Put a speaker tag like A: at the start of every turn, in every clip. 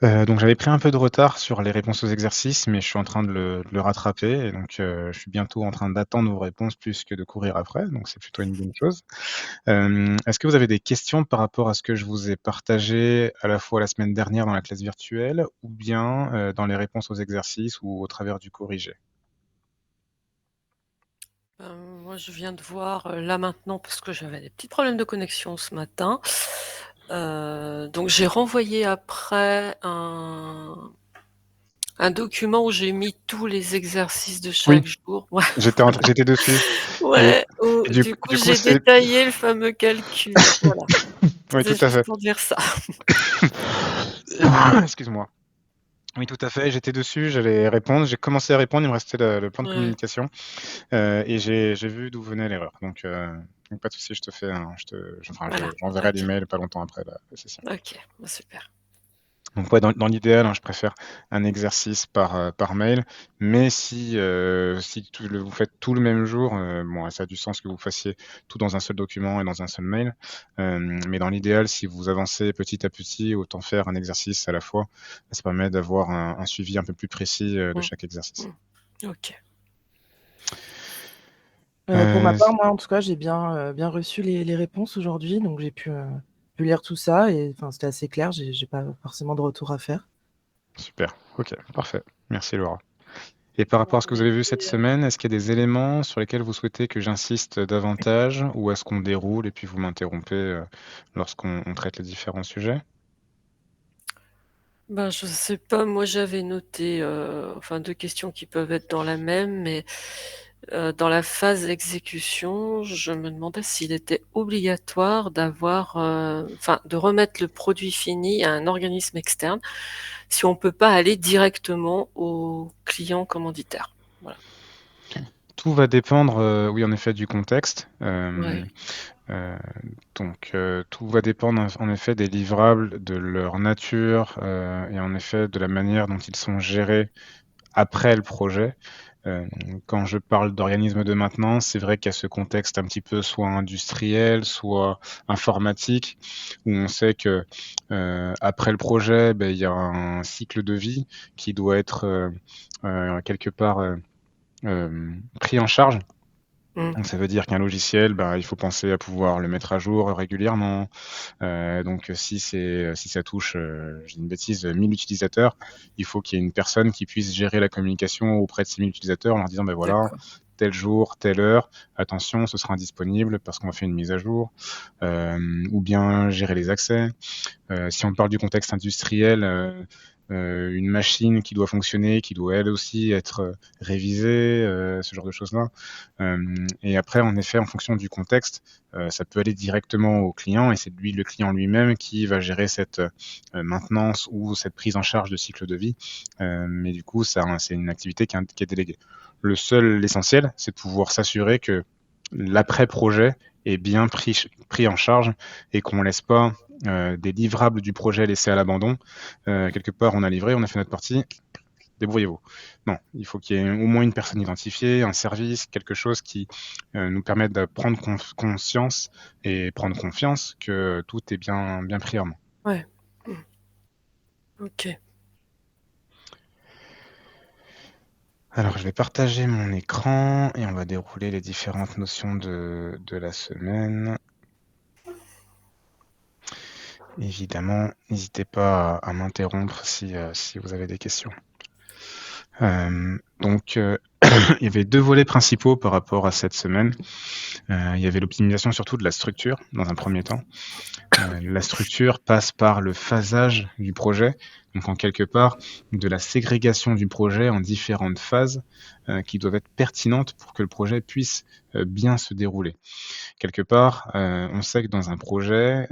A: Donc j'avais pris un peu de retard sur les réponses aux exercices, mais je suis en train de le rattraper et donc je suis bientôt en train d'attendre vos réponses plus que de courir après, donc c'est plutôt une bonne chose. Est-ce que vous avez des questions par rapport à ce que je vous ai partagé à la fois la semaine dernière dans la classe virtuelle ou bien, dans les réponses aux exercices ou au travers du corrigé?
B: Moi, je viens de voir, là maintenant parce que j'avais des petits problèmes de connexion ce matin. Donc j'ai renvoyé après un document où j'ai mis tous les exercices de
A: Oui,
B: chaque jour. Ouais,
A: j'étais dessus et
B: ouais, où
A: et du
B: du
A: coup
B: coup
A: du coup
B: j'ai
A: c'est
B: détaillé le fameux calcul. Voilà,
A: oui,
B: c'était
A: tout à
B: juste
A: fait.
B: pour dire ça.
A: Excuse-moi. Oui, tout à fait, j'étais dessus, j'allais répondre, j'ai commencé à répondre, il me restait le plan de
B: Ouais,
A: communication. Et j'ai vu d'où venait l'erreur. Donc pas de souci, je te fais un, enfin,
B: voilà,
A: j'enverrai
B: OK,
A: l'email pas longtemps après la session.
B: OK, bah, super.
A: Donc ouais, dans l'idéal, hein, je préfère un exercice par mail, mais si vous faites tout le même jour, bon, ça a du sens que vous fassiez tout dans un seul document et dans un seul mail. Mais dans l'idéal, si vous avancez petit à petit, autant faire un exercice à la fois. Ça permet d'avoir un suivi un peu plus précis de
B: Mmh,
A: chaque exercice.
B: mmh, OK.
C: Pour ma
A: Euh,
C: part, moi, en tout cas, j'ai bien reçu les réponses aujourd'hui, donc j'ai pu lire tout ça et enfin, c'était assez clair, j'ai pas forcément de retour à faire.
A: Super, ok, parfait. Merci Laura. Et par rapport à ce que vous avez vu cette semaine, est-ce qu'il y a des éléments sur lesquels vous souhaitez que j'insiste davantage ou est-ce qu'on déroule et puis vous m'interrompez lorsqu'on traite les différents sujets?
B: Ben, je sais pas, moi j'avais noté, enfin 2 questions qui peuvent être dans la même, mais dans la phase d'exécution, je me demandais s'il était obligatoire d'avoir, enfin de remettre le produit fini à un organisme externe, si on peut pas aller directement au client commanditaire. Voilà.
A: Tout va dépendre, oui, en effet, du contexte.
B: Ouais.
A: Euh, tout va dépendre en effet des livrables, de leur nature et en effet de la manière dont ils sont gérés après le projet. Heu, Quand je parle d'organismes de maintenance, c'est vrai qu'il y a ce contexte un petit peu soit industriel, soit informatique, où on sait que, après le projet, beh, il y a un cycle de vie qui doit être, quelque part, pris en charge.
B: Mmh.
A: Donc ça veut dire qu'un logiciel, bah, il faut penser à pouvoir le mettre à jour régulièrement. Donc si ça touche, je dis une bêtise, 1 000 utilisateurs, il faut qu'il y ait une personne qui puisse gérer la communication auprès de ces 1 000 utilisateurs en leur disant: «Beh, voilà,
B: D'accord.
A: tel jour, telle heure, attention, ce sera indisponible parce qu'on fait une mise à jour», ou bien gérer les accès. Si on parle du contexte industriel, une machine qui doit fonctionner, qui doit elle aussi être, révisée, ce genre de choses-là. Et après en effet, en fonction du contexte, ça peut aller directement au client et c'est lui, le client lui-même qui va gérer cette, maintenance ou cette prise en charge de cycle de vie. Mais du coup, ça, c'est une activité qui est déléguée. L'essentiel, c'est de pouvoir s'assurer que l'après-projet est bien pris en charge et qu'on laisse pas des livrables du projet laissés à l'abandon. Quelque part, on a livré, on a fait notre partie, débrouillez-vous. Non, il faut qu'il y ait au moins une personne identifiée, un service, quelque chose qui nous permette de prendre conscience et prendre confiance que tout est bien pris en main.
B: Ouais. Mmh. OK.
A: Alors, je vais partager mon écran et on va dérouler les différentes notions de la semaine. Évidemment, n'hésitez pas à m'interrompre si vous avez des questions. Donc, il y avait 2 volets principaux par rapport à cette semaine. Il y avait l'optimisation surtout de la structure dans un premier temps. La structure passe par le phasage du projet, donc en quelque part de la ségrégation du projet en différentes phases, qui doivent être pertinentes pour que le projet puisse, bien se dérouler. Quelque part, on sait que dans un projet,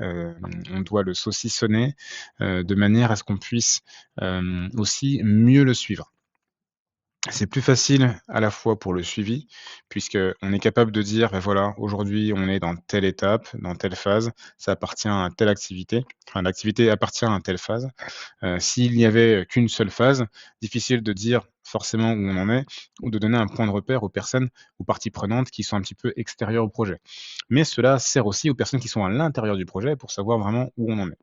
A: on doit le saucissonner, de manière à ce qu'on puisse, aussi mieux le suivre. C'est plus facile à la fois pour le suivi, puisqu'on est capable de dire: «Bah, voilà, aujourd'hui, on est dans telle étape, dans telle phase, ça appartient à telle activité, enfin l'activité appartient à telle phase». S'il n'y avait qu'une seule phase, difficile de dire forcément où on en est ou de donner un point de repère aux personnes, aux parties prenantes qui sont un petit peu extérieures au projet. Mais cela sert aussi aux personnes qui sont à l'intérieur du projet pour savoir vraiment où on en est.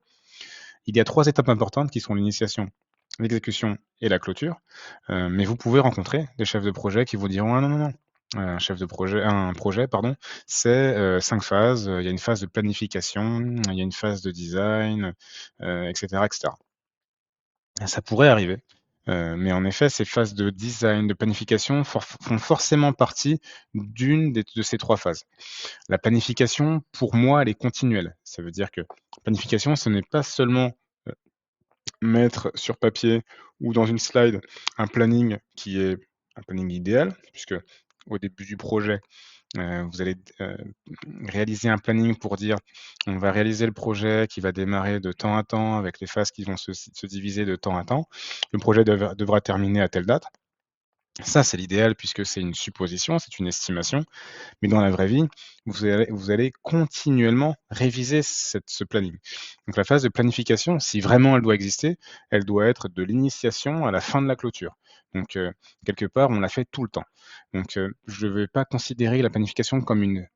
A: il y a 3 étapes importantes qui sont l'initiation, l'exécution et la clôture. Mais vous pouvez rencontrer des chefs de projet qui vous diront: «Ah non, non, non, un projet pardon, c'est 5 phases, il y a une phase de planification, il y a une phase de design, et cetera, et cetera». Ça pourrait arriver, mais en effet, ces phases de design, de planification font forcément partie de ces 3 phases. La planification, pour moi, elle est continuelle. Ça veut dire que planification, ce n'est pas seulement, heu, mettre sur papier ou dans une slide un planning qui est un planning idéal, puisque au début du projet, vous allez réaliser un planning pour dire: «On va réaliser le projet qui va démarrer de temps à temps avec les phases qui vont se diviser de temps à temps. Le projet devra terminer à telle date». Ça, c'est l'idéal puisque c'est une supposition, c'est une estimation. Mais dans la vraie vie, vous allez continuellement réviser ce planning. Donc la phase de planification, si vraiment elle doit exister, elle doit être de l'initiation à la fin de la clôture. Donc quelque part, on la fait tout le temps. Donc je ne vais pas considérer la planification comme une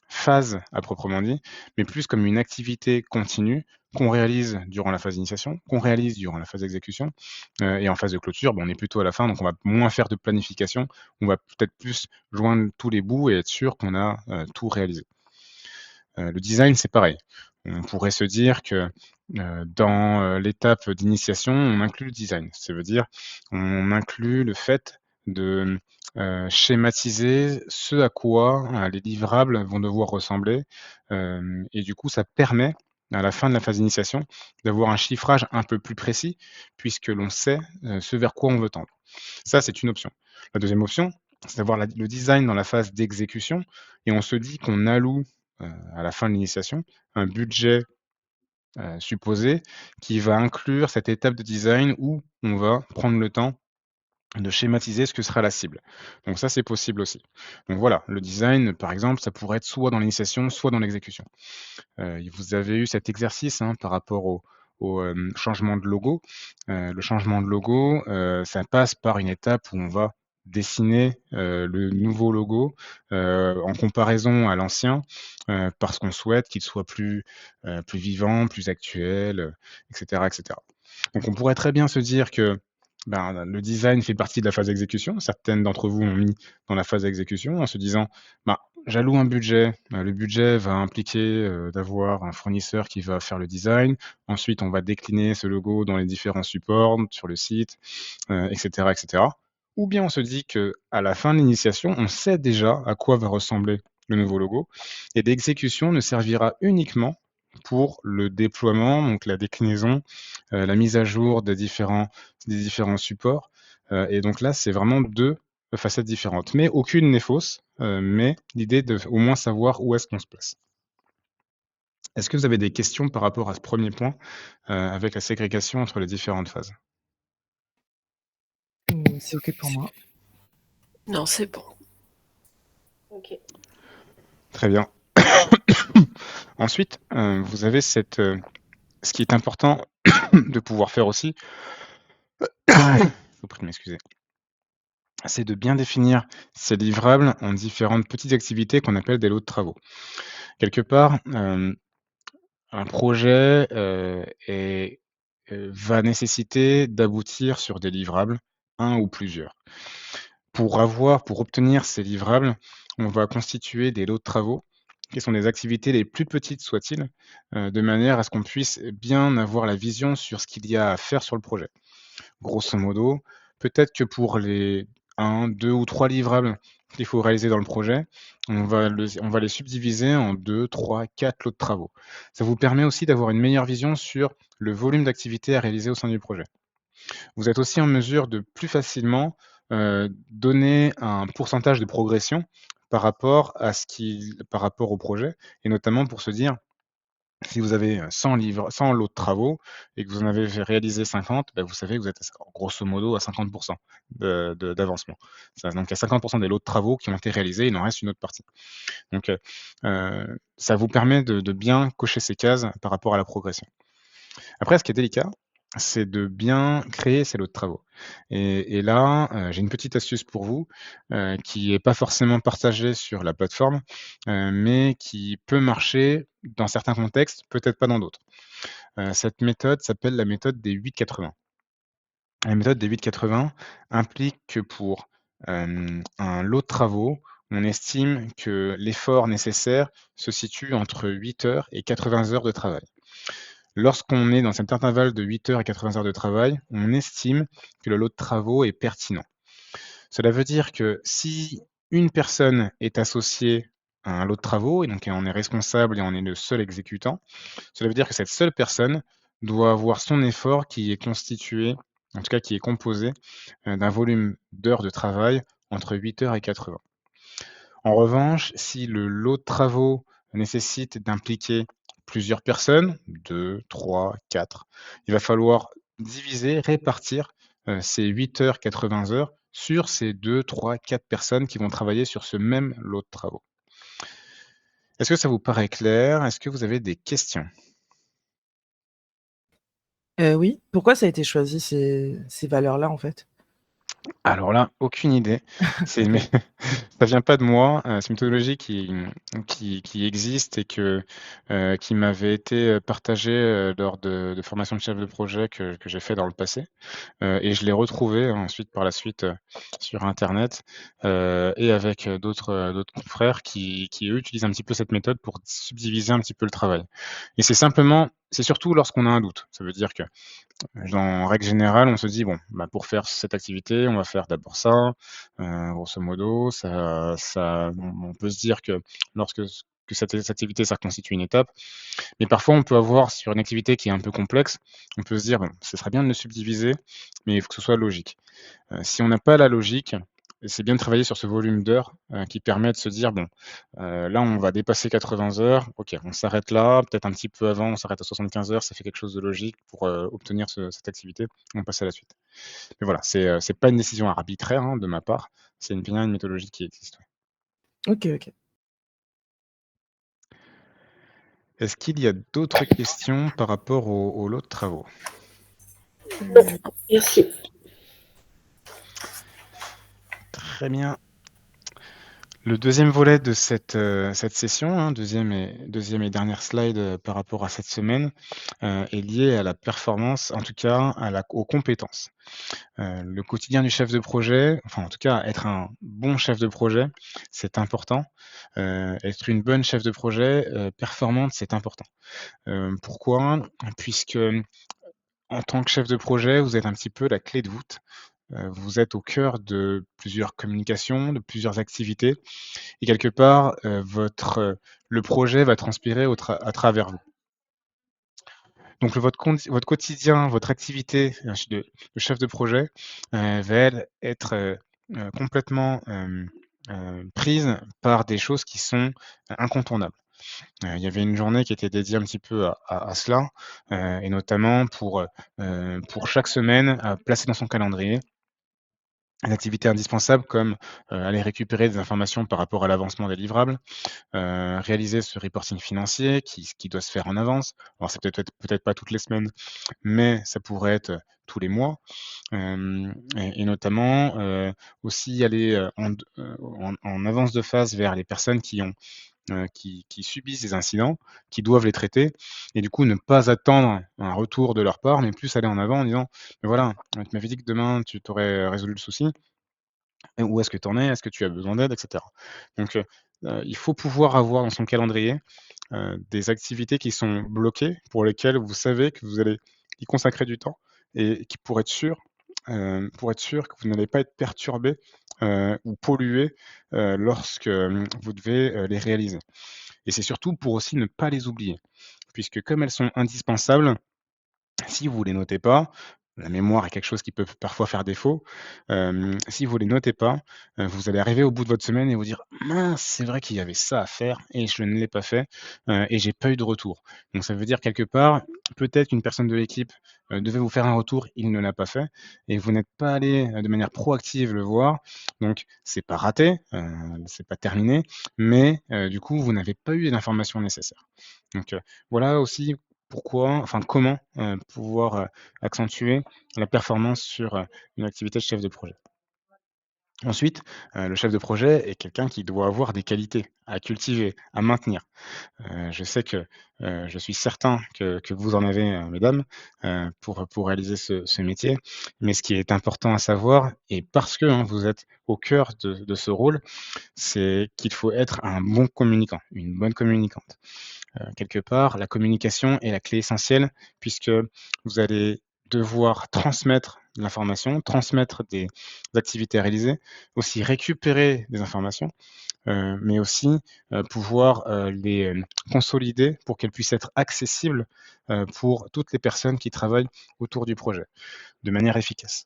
A: phase à proprement dit, mais plus comme une activité continue qu'on réalise durant la phase d'initiation, qu'on réalise durant la phase d'exécution, et en phase de clôture, on est plutôt à la fin, donc on va moins faire de planification, on va peut-être plus joindre tous les bouts et être sûr qu'on a tout réalisé. Le design, c'est pareil. On pourrait se dire que dans l'étape d'initiation, on inclut le design. Ça veut dire on inclut le fait de schématiser ce à quoi les livrables vont devoir ressembler. Et du coup, ça permet, à la fin de la phase d'initiation, d'avoir un chiffrage un peu plus précis, puisque l'on sait ce vers quoi on veut tendre. Ça, c'est une option. La deuxième option, c'est d'avoir le design dans la phase d'exécution, et on se dit qu'on alloue à la fin de l'initiation un budget supposé qui va inclure cette étape de design où on va prendre le temps de schématiser ce que sera la cible. Donc ça, c'est possible aussi. Donc voilà, le design, par exemple, ça pourrait être soit dans l'initiation, soit dans l'exécution. Vous avez eu cet exercice par rapport au changement de logo. Le changement de logo, ça passe par une étape où on va dessiner le nouveau logo en comparaison à l'ancien, parce qu'on souhaite qu'il soit plus vivant, plus actuel, et cetera, et cetera. Donc on pourrait très bien se dire que le design fait partie de la phase d'exécution. Certaines d'entre vous ont mis dans la phase d'exécution en se disant: «J'alloue un budget, le budget va impliquer d'avoir un fournisseur qui va faire le design. Ensuite, on va décliner ce logo dans les différents supports sur le site, et cetera, et cetera». Ou bien on se dit qu'à la fin de l'initiation, on sait déjà à quoi va ressembler le nouveau logo et l'exécution ne servira uniquement pour le déploiement, donc la déclinaison, la mise à jour des différents supports. Et donc là, c'est vraiment 2 facettes différentes. Mais aucune n'est fausse, mais l'idée de au moins savoir où est-ce qu'on se place. Est-ce que vous avez des questions par rapport à ce premier point, avec la ségrégation entre les différentes phases?
C: C'est OK pour moi.
B: Non, c'est bon.
D: OK.
A: Très bien. Ensuite, vous avez ce qui est important de pouvoir faire aussi, je vous prie de m'excuser, c'est de bien définir ces livrables en différentes petites activités qu'on appelle des lots de travaux. Quelque part, un projet, va nécessiter d'aboutir sur des livrables, un ou plusieurs. Pour obtenir ces livrables, on va constituer des lots de travaux, qui sont des activités les plus petites soient-ils, de manière à ce qu'on puisse bien avoir la vision sur ce qu'il y a à faire sur le projet. Grosso modo, peut-être que pour les 1, 2 ou 3 livrables qu'il faut réaliser dans le projet, on va les subdiviser en 2, 3, 4 lots de travaux. Ça vous permet aussi d'avoir une meilleure vision sur le volume d'activités à réaliser au sein du projet. Vous êtes aussi en mesure de plus facilement, donner un pourcentage de progression par rapport au projet, et notamment pour se dire: si vous avez 100 lots de travaux et que vous en avez réalisé 50, vous savez que vous êtes grosso modo à 50 d'avancement. Donc il y a 50 des lots de travaux qui ont été réalisés, il en reste une autre partie. Donc ça vous permet de bien cocher ces cases par rapport à la progression. Après, ce qui est délicat, c'est de bien créer ces lots de travaux. Et là, j'ai une petite astuce pour vous, qui est pas forcément partagée sur la plateforme, mais qui peut marcher dans certains contextes, peut-être pas dans d'autres. Cette méthode s'appelle la méthode des 8-80. La méthode des 8-80 implique que pour, un lot de travaux, on estime que l'effort nécessaire se situe entre 8 heures et 80 heures de travail. Lorsqu'on est dans cet intervalle de 8 heures et 80 heures de travail, on estime que le lot de travaux est pertinent. Cela veut dire que si une personne est associée à un lot de travaux et donc on est responsable et on est le seul exécutant, cela veut dire que cette seule personne doit avoir son effort qui est constitué, en tout cas qui est composé, d'un volume d'heures de travail entre 8 heures et 80. En revanche, si le lot de travaux nécessite d'impliquer plusieurs personnes, 2, 3, 4, il va falloir diviser, répartir, ces 8 heures, 80 heures sur ces 2, 3, 4 personnes qui vont travailler sur ce même lot de travaux. Est-ce que ça vous paraît clair? Est-ce que vous avez des questions?
C: Oui. Pourquoi ça a été choisi ces valeurs-là, en fait?
A: Alors là, aucune idée. C'est une mé ça vient pas de moi, c'est une méthodologie qui existe et qui m'avait été, partagée, lors de formations de chef de projet que j'ai fait dans le passé. Et je l'ai retrouvée ensuite par la suite, sur internet, et avec, d'autres confrères qui eux utilisent un petit peu cette méthode pour subdiviser un petit peu le travail. Et c'est surtout lorsqu'on a un doute. Ça veut dire que en règle générale, on se dit: «Bon, bah, pour faire cette activité, on va faire d'abord ça», grosso modo, on peut se dire que lorsque que cette activité, ça constitue une étape. Mais parfois, on peut avoir sur une activité qui est un peu complexe, on peut se dire: «Bon, ce serait bien de le subdiviser, mais il faut que ce soit logique». Si on n'a pas la logique, c'est bien de travailler sur ce volume d'heures, qui permet de se dire: «Bon, là, on va dépasser 80 heures. OK, on s'arrête là, peut-être un petit peu avant, on s'arrête à 75 heures, ça fait quelque chose de logique pour, obtenir cette activité, on passe à la suite». Mais voilà, c'est pas une décision arbitraire, hein, de ma part, c'est bien une méthodologie qui existe, ouais.
C: OK, OK.
A: Est-ce qu'il y a d'autres questions par rapport au lot de travaux?
D: Non, merci.
A: Très bien. Le deuxième volet de cette session, hein, 2e et dernière slide, par rapport à cette semaine, est lié à la performance, en tout cas aux compétences. Le quotidien du chef de projet, enfin en tout cas être un bon chef de projet, c'est important. Être une bonne chef de projet, performante, c'est important. Pourquoi? Puisque, en tant que chef de projet, vous êtes un petit peu la clé de voûte. Vous êtes au cœur de plusieurs communications, de plusieurs activités et quelque part, le projet va transpirer à travers vous. Donc votre quotidien, votre activité, de chef de projet, va elle être, complètement, prise par des choses qui sont incontournables. Il y avait une journée qui était dédiée un petit peu à cela, et notamment pour chaque semaine, placer dans son calendrier une activité indispensable comme, aller récupérer des informations par rapport à l'avancement des livrables, réaliser ce reporting financier qui doit se faire en avance. Alors c'est peut-être pas toutes les semaines, mais ça pourrait être, tous les mois. Hem et notamment, aussi aller, en avance de phase vers les personnes qui subissent des incidents, qui doivent les traiter et du coup ne pas attendre un retour de leur part, mais plus aller en avant en disant: «Mais voilà, tu m'avais dit que demain tu t'aurais résolu le souci. Et où est-ce que tu en es? Est-ce que tu as besoin d'aide?» et cetera. Donc, il faut pouvoir avoir dans son calendrier, des activités qui sont bloquées, pour lesquelles vous savez que vous allez y consacrer du temps et qui pour être sûr que vous n'allez pas être perturbé, ou pollué, lorsque, vous devez, les réaliser. Et c'est surtout pour aussi ne pas les oublier, puisque comme elles sont indispensables, si vous les notez pas, la mémoire est quelque chose qui peut parfois faire défaut, si vous les notez pas, vous allez arriver au bout de votre semaine et vous dire: «Mince, c'est vrai qu'il y avait ça à faire et je ne l'ai pas fait, et j'ai pas eu de retour». Donc ça veut dire quelque part, peut-être qu'une personne de l'équipe, devait vous faire un retour, il ne l'a pas fait et vous n'êtes pas allé, de manière proactive le voir. Donc c'est pas raté, c'est pas terminé, mais du coup, vous n'avez pas eu l'information nécessaire. Donc voilà aussi comment, pouvoir, accentuer la performance sur, une activité de chef de projet. Ensuite, le chef de projet est quelqu'un qui doit avoir des qualités à cultiver, à maintenir. Je sais que, je suis certain que vous en avez, mesdames, pour réaliser ce métier. Mais ce qui est important à savoir et parce que, hein, vous êtes au cœur de ce rôle, c'est qu'il faut être un bon communicant, une bonne communicante. Quelque part, la communication est la clé essentielle puisque vous allez devoir transmettre l'information, transmettre des activités à réaliser, aussi récupérer des informations, mais aussi, pouvoir, les, consolider pour qu'elles puissent être accessibles, pour toutes les personnes qui travaillent autour du projet, de manière efficace.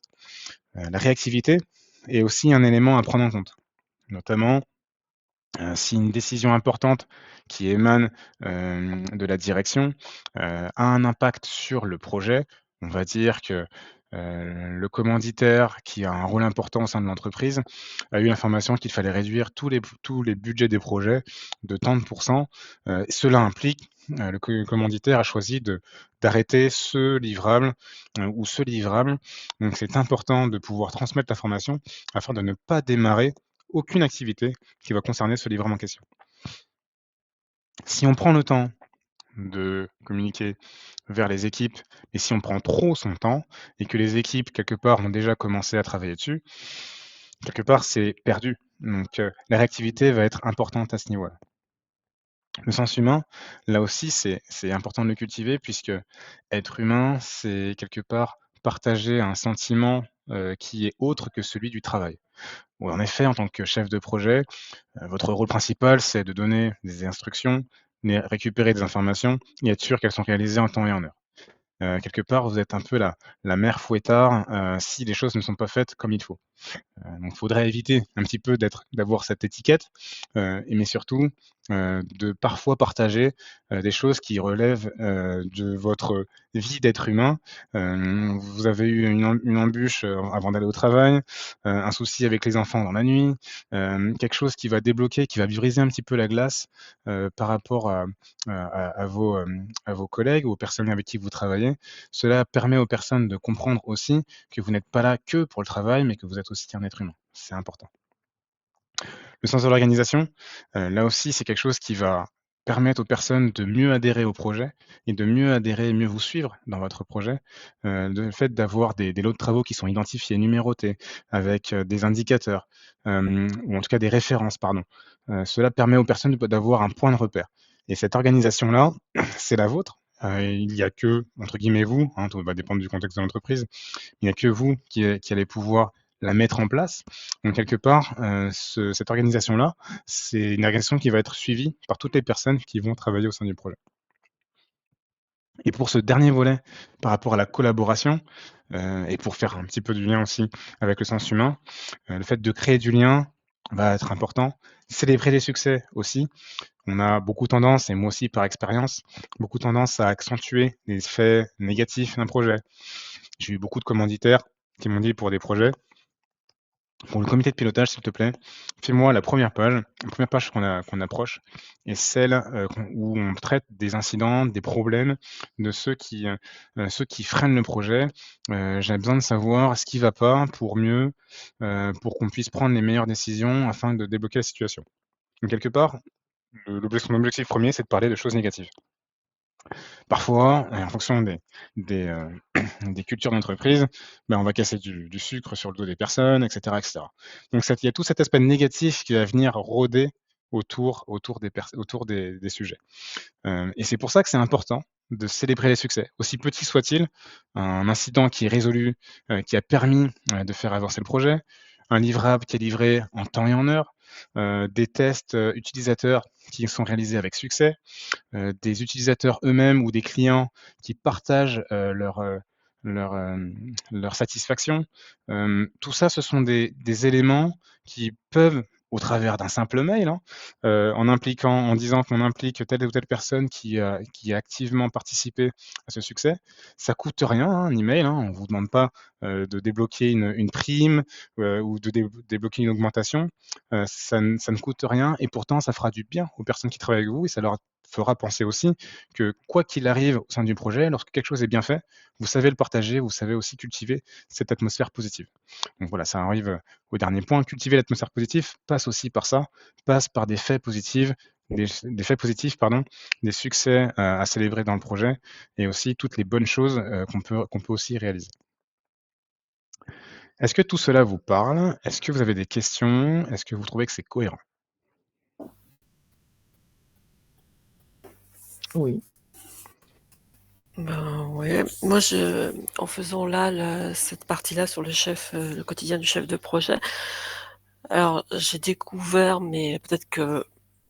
A: La réactivité est aussi un élément à prendre en compte, notamment si une décision importante qui émane, de la direction, a un impact sur le projet, on va dire que, le commanditaire qui a un rôle important au sein de l'entreprise a eu l'information qu'il fallait réduire tous les budgets des projets de tant de pourcents. Cela implique, le commanditaire a choisi d'arrêter ce livrable, ou ce livrable. Donc c'est important de pouvoir transmettre l'information afin de ne pas démarrer aucune activité qui va concerner ce livrable en question. Si on prend le temps de communiquer vers les équipes et si on prend trop son temps et que les équipes, quelque part, ont déjà commencé à travailler dessus, quelque part, c'est perdu. Donc, la réactivité va être importante à ce niveau-là. Le sens humain, là aussi, c'est important de le cultiver puisque être humain, c'est quelque part partager un sentiment, qui est autre que celui du travail. Ou en effet, en tant que chef de projet, votre rôle principal, c'est de donner des instructions, récupérer des informations et être sûr qu'elles sont réalisées en temps et en heure. Quelque part, vous êtes un peu la mère fouettard, si les choses ne sont pas faites comme il faut. Donc il faudrait éviter un petit peu d'avoir cette étiquette, mais surtout, de parfois partager, des choses qui relèvent, de votre vie d'être humain. Vous avez eu une embûche, avant d'aller au travail, un souci avec les enfants dans la nuit, quelque chose qui va débloquer, qui va briser un petit peu la glace, par rapport à vos collègues ou aux personnes avec qui vous travaillez. Cela permet aux personnes de comprendre aussi que vous n'êtes pas là que pour le travail, mais que vous êtes aussi un être humain. C'est important. Le sens de l'organisation, là aussi, c'est quelque chose qui va permettre aux personnes de mieux adhérer au projet et de mieux adhérer et mieux vous suivre dans votre projet. Le fait d'avoir des lots de travaux qui sont identifiés, numérotés, avec, des indicateurs, ou en tout cas des références, pardon. Cela permet aux personnes d'avoir un point de repère et cette organisation-là, c'est la vôtre. Il n'y a que, entre guillemets, «vous», hein, tout va dépendre du contexte de l'entreprise. Il n'y a que vous qui allez pouvoir la mettre en place. Donc quelque part, cette organisation-là, c'est une organisation qui va être suivie par toutes les personnes qui vont travailler au sein du projet. Et pour ce dernier volet, par rapport à la collaboration, et pour faire un petit peu du lien aussi avec le sens humain, le fait de créer du lien va être important. Célébrer les succès aussi. On a beaucoup tendance, et moi aussi par expérience, beaucoup tendance à accentuer les faits négatifs d'un projet. J'ai eu beaucoup de commanditaires qui m'ont dit pour des projets: «Pour le comité de pilotage, s'il te plaît, fais-moi la première page qu'on approche et celle, où on traite des incidents, des problèmes, de ceux qui freinent le projet. J'ai besoin de savoir ce qui va pas pour mieux, pour qu'on puisse prendre les meilleures décisions afin de débloquer la situation». Donc quelque part, mon objectif premier, c'est de parler de choses négatives. Parfois, en fonction des des cultures d'entreprise, on va casser du sucre sur le dos des personnes, et cetera, et cetera. Donc il y a tout cet aspect négatif qui va venir rôder autour des sujets. Et c'est pour ça que c'est important de célébrer les succès, aussi petits soient-ils. Un incident qui est résolu, qui a permis, de faire avancer le projet, un livrable qui est livré en temps et en heure, des tests, utilisateurs qui sont réalisés avec succès, des utilisateurs eux-mêmes ou des clients qui partagent, leur satisfaction. Tout ça, ce sont des éléments qui peuvent, au travers d'un simple mail, hein, en disant qu'on implique telle ou telle personne qui a activement participé à ce succès. Ça coûte rien, hein, un email, hein. On ne vous demande pas, de débloquer une prime, ou de débloquer une augmentation. Ça ne coûte rien et pourtant ça fera du bien aux personnes qui travaillent avec vous et ça leur fera penser aussi que quoi qu'il arrive au sein du projet, lorsque quelque chose est bien fait, vous savez le partager, vous savez aussi cultiver cette atmosphère positive. Donc voilà, ça arrive au dernier point. Cultiver l'atmosphère positive passe aussi par ça, passe par des faits positifs, des faits positifs, pardon, des succès à célébrer dans le projet et aussi toutes les bonnes choses qu'on peut aussi réaliser. Est-ce que tout cela vous parle? Est-ce que vous avez des questions? Est-ce que vous trouvez que c'est cohérent?
C: Oui.
B: Ben ouais, moi en faisant là cette partie-là sur le quotidien du chef de projet, alors j'ai découvert, mais peut-être que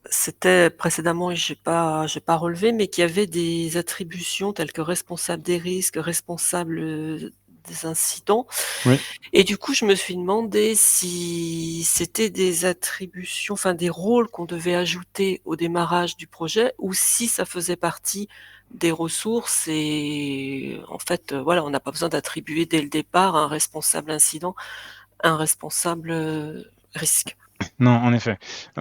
B: c'était précédemment et j'ai pas relevé, mais qu'il y avait des attributions telles que responsable des risques, responsable des incidents.
A: Oui.
B: Et du coup, je me suis demandé si c'était des attributions, enfin des rôles qu'on devait ajouter au démarrage du projet, ou si ça faisait partie des ressources et en fait, voilà, on n'a pas besoin d'attribuer dès le départ un responsable incident, un responsable risque.
A: Non, en effet.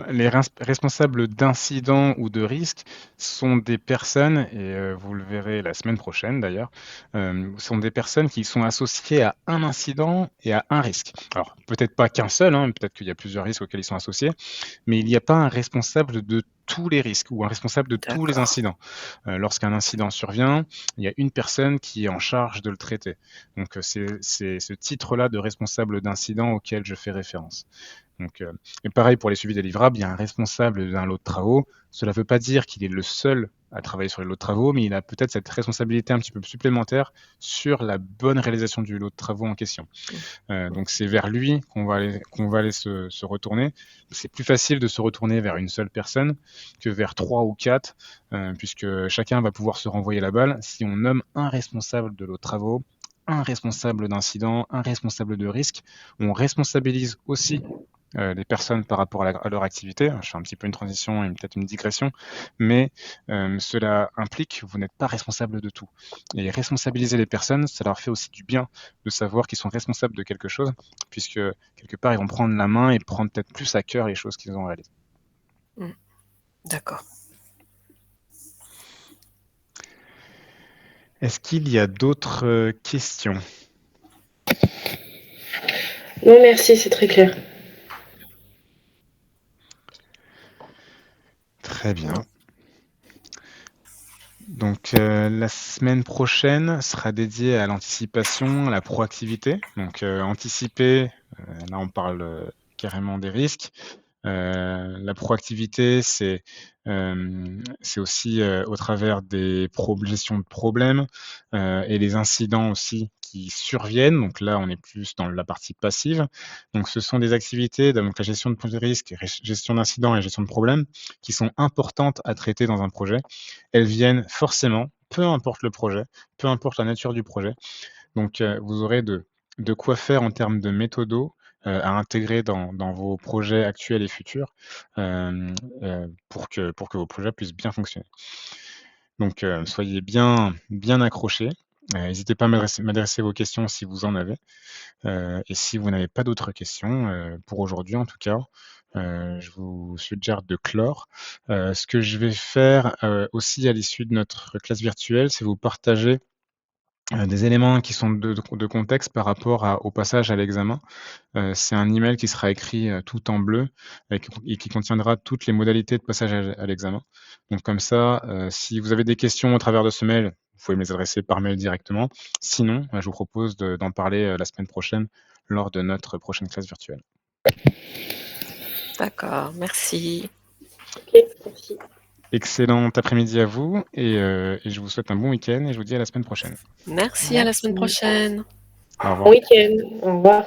A: Les responsables d'incidents ou de risques sont des personnes, et vous le verrez la semaine prochaine d'ailleurs, sont des personnes qui sont associées à un incident et à un risque. Alors, peut-être pas qu'un seul, hein, peut-être qu'il y a plusieurs risques auxquels ils sont associés, mais il n'y a pas un responsable de tous les risques ou un responsable de tous les
B: D'accord.
A: incidents. Lorsqu'un incident survient, il y a une personne qui est en charge de le traiter. Donc, c'est ce titre-là de responsable d'incident auquel je fais référence. Donc, et pareil pour les suivis des livrables, il y a un responsable d'un lot de travaux. Cela ne veut pas dire qu'il est le seul à travailler sur les lots de travaux, mais il a peut-être cette responsabilité un petit peu supplémentaire sur la bonne réalisation du lot de travaux en question. Donc c'est vers lui qu'on va aller se retourner. C'est plus facile de se retourner vers une seule personne que vers 3 ou 4, puisque chacun va pouvoir se renvoyer la balle. Si on nomme un responsable de lot de travaux, un responsable d'incident, un responsable de risque, on responsabilise aussi les personnes par rapport à leur activité. Je fais un petit peu une transition et peut-être une digression, mais cela implique que vous n'êtes pas responsable de tout. Et responsabiliser les personnes, ça leur fait aussi du bien de savoir qu'ils sont responsables de quelque chose, puisque quelque part, ils vont prendre la main et prendre peut-être plus à cœur les choses qu'ils ont réalisées.
B: D'accord.
A: Est-ce qu'il y a d'autres questions?
D: Non, merci, c'est très clair.
A: Très bien. Donc la semaine prochaine sera dédiée à l'anticipation, à la proactivité. Donc anticiper, là on parle carrément des risques. La proactivité, c'est aussi au travers des gestion de problèmes et les incidents aussi qui surviennent. Donc là, on est plus dans la partie passive. Donc ce sont des activités, donc la gestion de risques, gestion d'incidents et gestion de problèmes, qui sont importantes à traiter dans un projet. Elles viennent forcément, peu importe le projet, peu importe la nature du projet. Donc vous aurez de quoi faire en termes de méthodos à intégrer dans vos projets actuels et futurs pour que vos projets puissent bien fonctionner. Donc soyez bien accrochés. N'hésitez pas à m'adresser vos questions si vous en avez. Et si vous n'avez pas d'autres questions, pour aujourd'hui en tout cas, je vous suggère de clore. Ce que je vais faire aussi à l'issue de notre classe virtuelle, c'est vous partager des éléments qui sont de contexte par rapport au passage à l'examen. C'est un email qui sera écrit tout en bleu et qui contiendra toutes les modalités de passage à l'examen. Donc comme ça, si vous avez des questions au travers de ce mail, vous pouvez me les adresser par mail directement. Sinon, je vous propose d'en parler la semaine prochaine lors de notre prochaine classe virtuelle.
B: D'accord, merci.
D: Ok, merci.
A: Excellent après-midi à vous et je vous souhaite un bon week-end et je vous dis à la semaine prochaine.
B: Merci, à la semaine prochaine.
A: Au revoir.
D: Bon week-end. Au revoir.